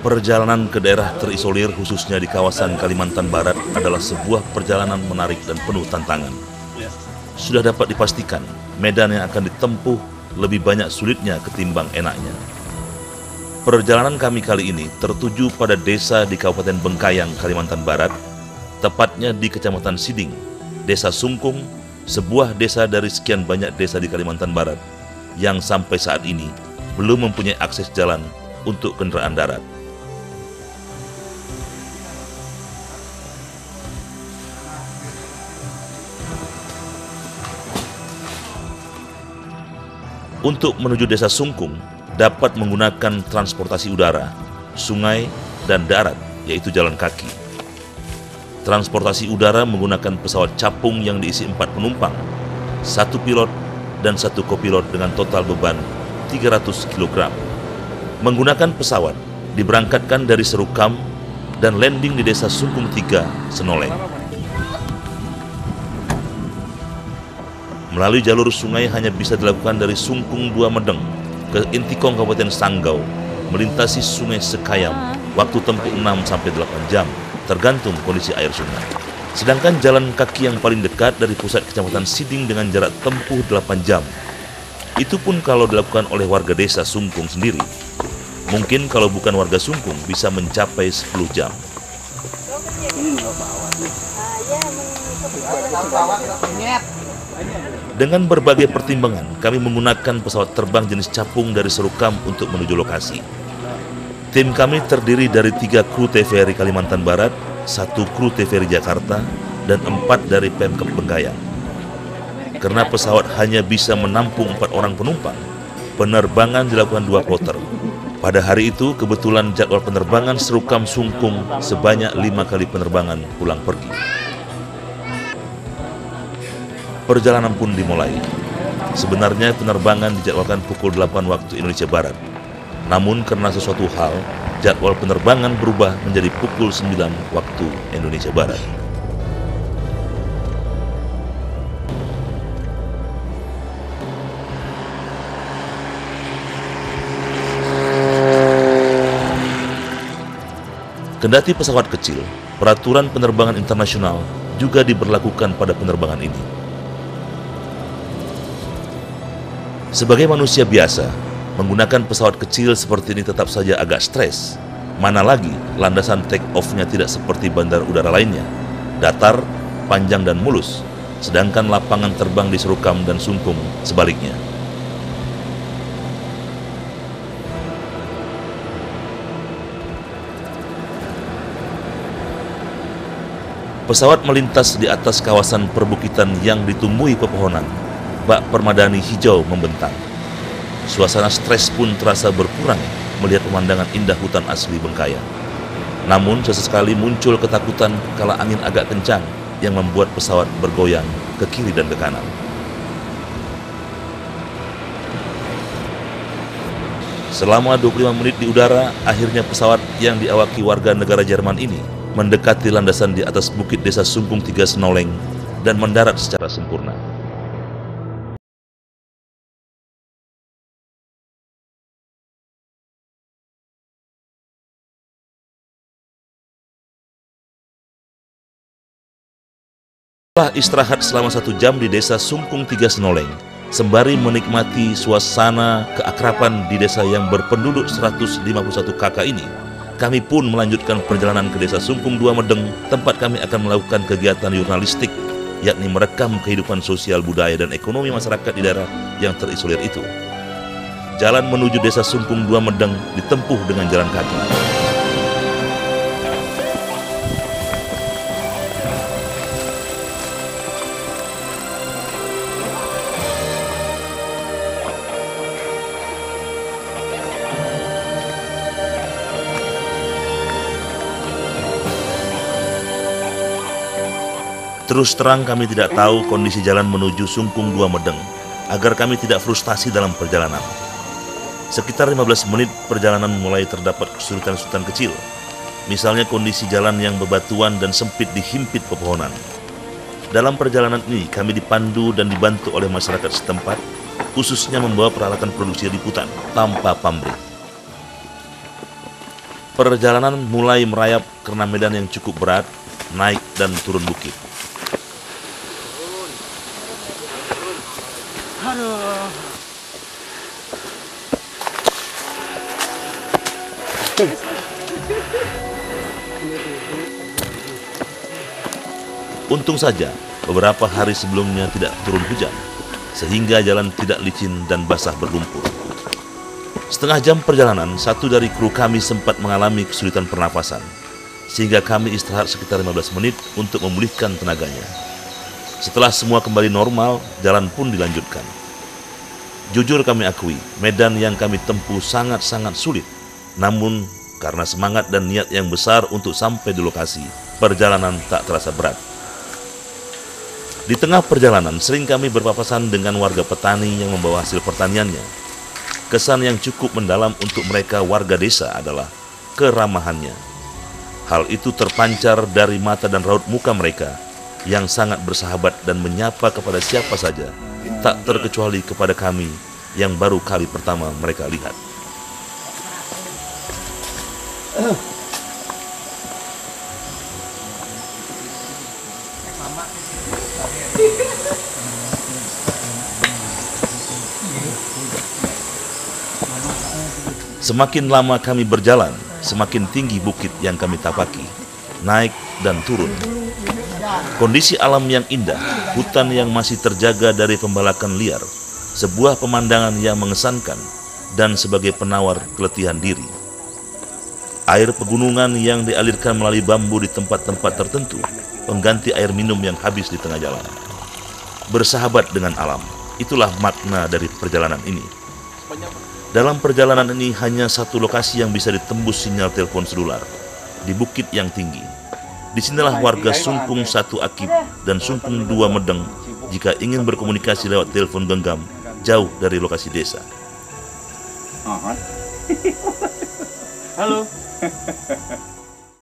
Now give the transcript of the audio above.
Perjalanan ke daerah terisolir khususnya di kawasan Kalimantan Barat adalah sebuah perjalanan menarik dan penuh tantangan. Sudah dapat dipastikan, medan yang akan ditempuh lebih banyak sulitnya ketimbang enaknya. Perjalanan kami kali ini tertuju pada desa di Kabupaten Bengkayang, Kalimantan Barat, tepatnya di Kecamatan Siding, Desa Sungkung, sebuah desa dari sekian banyak desa di Kalimantan Barat yang sampai saat ini belum mempunyai akses jalan untuk kendaraan darat. Untuk menuju Desa Sungkung, dapat menggunakan transportasi udara, sungai, dan darat, yaitu jalan kaki. Transportasi udara menggunakan pesawat capung yang diisi 4 penumpang, 1 pilot dan 1 kopilot dengan total beban 300 kg. Menggunakan pesawat, diberangkatkan dari Serukam dan landing di Desa Sungkung 3, Senoleng. Melalui jalur sungai hanya bisa dilakukan dari Sungkung 2 Medeng ke Intikong Kabupaten Sanggau, melintasi Sungai Sekayam, waktu tempuh 6-8 jam, tergantung kondisi air sungai. Sedangkan jalan kaki yang paling dekat dari pusat Kecamatan Siding dengan jarak tempuh 8 jam. Itu pun kalau dilakukan oleh warga desa Sungkung sendiri. Mungkin kalau bukan warga Sungkung bisa mencapai 10 jam. Dengan berbagai pertimbangan, kami menggunakan pesawat terbang jenis capung dari Serukam untuk menuju lokasi. Tim kami terdiri dari 3 kru TVRI Kalimantan Barat, 1 kru TVRI Jakarta, dan 4 dari Pemkab Bengkayang. Karena pesawat hanya bisa menampung 4 orang penumpang, penerbangan dilakukan 2 kloter. Pada hari itu, kebetulan jadwal penerbangan Serukam Sungkung sebanyak 5 kali penerbangan pulang pergi. Perjalanan pun dimulai. Sebenarnya penerbangan dijadwalkan pukul 8 waktu Indonesia Barat. Namun karena sesuatu hal, jadwal penerbangan berubah menjadi pukul 9 waktu Indonesia Barat. Kendati pesawat kecil, peraturan penerbangan internasional juga diberlakukan pada penerbangan ini. Sebagai manusia biasa, menggunakan pesawat kecil seperti ini tetap saja agak stres. Mana lagi landasan take off-nya tidak seperti bandara udara lainnya, datar, panjang dan mulus, sedangkan lapangan terbang di Serukam dan Sungkung sebaliknya. Pesawat melintas di atas kawasan perbukitan yang ditumbuhi pepohonan. Bak permadani hijau membentang. Suasana stres pun terasa berkurang melihat pemandangan indah hutan asli Bengkayang. Namun sesekali muncul ketakutan kala angin agak kencang yang membuat pesawat bergoyang ke kiri dan ke kanan. Selama 25 menit di udara, akhirnya pesawat yang diawaki warga negara Jerman ini mendekati landasan di atas bukit Desa Sungkung 3 Senoleng dan mendarat secara sempurna. Setelah istirahat selama 1 jam di Desa Sungkung 3 Senoleng, sembari menikmati suasana keakraban di desa yang berpenduduk 151 kakak ini, kami pun melanjutkan perjalanan ke Desa Sungkung 2 Medeng, tempat kami akan melakukan kegiatan jurnalistik, yakni merekam kehidupan sosial, budaya, dan ekonomi masyarakat di daerah yang terisolir itu. Jalan menuju Desa Sungkung 2 Medeng ditempuh dengan jalan kaki. Terus terang kami tidak tahu kondisi jalan menuju Sungkung Dua Medeng, agar kami tidak frustasi dalam perjalanan. Sekitar 15 menit perjalanan mulai terdapat kesulitan-kesulitan kecil. Misalnya kondisi jalan yang bebatuan dan sempit dihimpit pepohonan. Dalam perjalanan ini kami dipandu dan dibantu oleh masyarakat setempat, khususnya membawa peralatan produksi liputan tanpa pamrih. Perjalanan mulai merayap karena medan yang cukup berat, naik dan turun bukit. Untung saja beberapa hari sebelumnya tidak turun hujan, sehingga jalan tidak licin dan basah berlumpur. Setengah jam perjalanan, satu dari kru kami sempat mengalami kesulitan pernafasan, sehingga kami istirahat sekitar 15 menit untuk memulihkan tenaganya. Setelah semua kembali normal, jalan pun dilanjutkan. Jujur kami akui, medan yang kami tempuh sangat-sangat sulit. Namun, karena semangat dan niat yang besar untuk sampai di lokasi, perjalanan tak terasa berat. Di tengah perjalanan, sering kami berpapasan dengan warga petani yang membawa hasil pertaniannya. Kesan yang cukup mendalam untuk mereka warga desa adalah keramahannya. Hal itu terpancar dari mata dan raut muka mereka yang sangat bersahabat dan menyapa kepada siapa saja, tak terkecuali kepada kami yang baru kali pertama mereka lihat. Semakin lama kami berjalan, semakin tinggi bukit yang kami tapaki, naik dan turun. Kondisi alam yang indah, hutan yang masih terjaga dari pembalakan liar, sebuah pemandangan yang mengesankan, dan sebagai penawar keletihan diri. Air pegunungan yang dialirkan melalui bambu di tempat-tempat tertentu, pengganti air minum yang habis di tengah jalan. Bersahabat dengan alam, itulah makna dari perjalanan ini. Dalam perjalanan ini hanya satu lokasi yang bisa ditembus sinyal telepon selular, di bukit yang tinggi. Disinilah warga Sungkung 1 Akip dan Sungkung 2 Medeng jika ingin berkomunikasi lewat telepon genggam jauh dari lokasi desa. Halo.